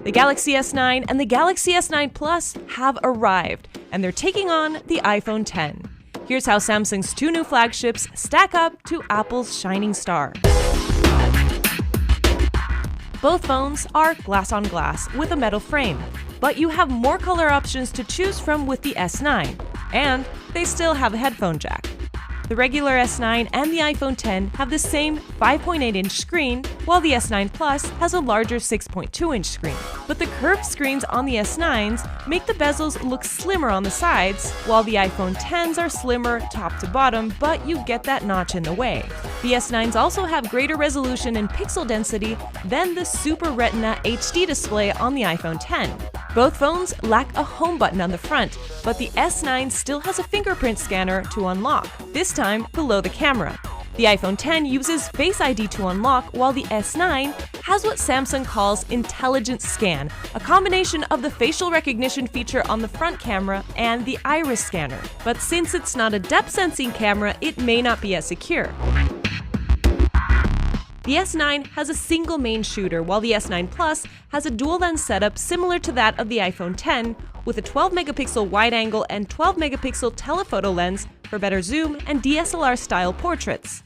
The Galaxy S9 and the Galaxy S9 Plus have arrived, and they're taking on the iPhone X. Here's how Samsung's two new flagships stack up to Apple's shining star. Both phones are glass-on-glass with a metal frame, but you have more color options to choose from with the S9, and they still have a headphone jack. The regular S9 and the iPhone X have the same 5.8-inch screen, while the S9 Plus has a larger 6.2-inch screen. But the curved screens on the S9s make the bezels look slimmer on the sides, while the iPhone Xs are slimmer top to bottom, but you get that notch in the way. The S9s also have greater resolution and pixel density than the Super Retina HD display on the iPhone X. Both phones lack a home button on the front, but the S9 still has a fingerprint scanner to unlock, this time below the camera. The iPhone X uses Face ID to unlock, while the S9 has what Samsung calls Intelligent Scan, a combination of the facial recognition feature on the front camera and the iris scanner. But since it's not a depth sensing camera, it may not be as secure. The S9 has a single main shooter, while the S9 Plus has a dual lens setup similar to that of the iPhone X, with a 12-megapixel wide-angle and 12-megapixel telephoto lens for better zoom and DSLR-style portraits.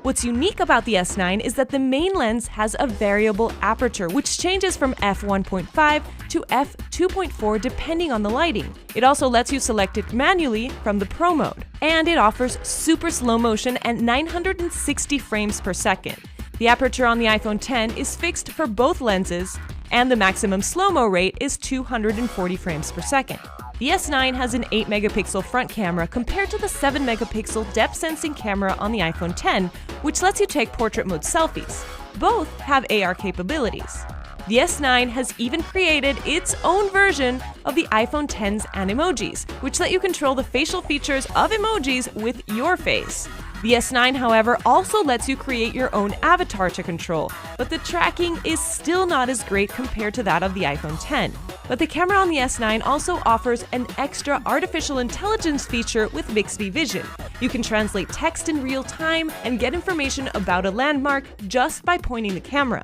What's unique about the S9 is that the main lens has a variable aperture, which changes from f1.5 to f2.4 depending on the lighting. It also lets you select it manually from the Pro mode. And it offers super slow motion and 960 frames per second. The aperture on the iPhone X is fixed for both lenses, and the maximum slow-mo rate is 240 frames per second. The S9 has an 8-megapixel front camera compared to the 7-megapixel depth-sensing camera on the iPhone X, which lets you take portrait mode selfies. Both have AR capabilities. The S9 has even created its own version of the iPhone X's Animojis, which let you control the facial features of emojis with your face. The S9, however, also lets you create your own avatar to control, but the tracking is still not as great compared to that of the iPhone X. But the camera on the S9 also offers an extra artificial intelligence feature with Bixby Vision. You can translate text in real time and get information about a landmark just by pointing the camera.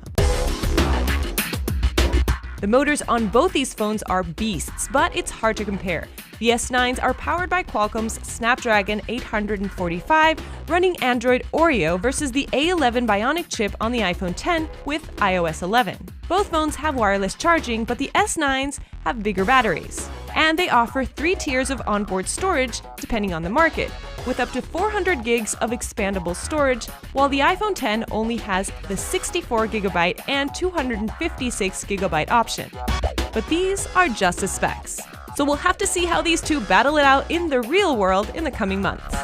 The motors on both these phones are beasts, but it's hard to compare. The S9s are powered by Qualcomm's Snapdragon 845 running Android Oreo versus the A11 Bionic chip on the iPhone X with iOS 11. Both phones have wireless charging, but the S9s have bigger batteries. And they offer 3 tiers of onboard storage depending on the market, with up to 400 gigs of expandable storage, while the iPhone X only has the 64GB and 256GB option. But these are just the specs. So we'll have to see how these two battle it out in the real world in the coming months.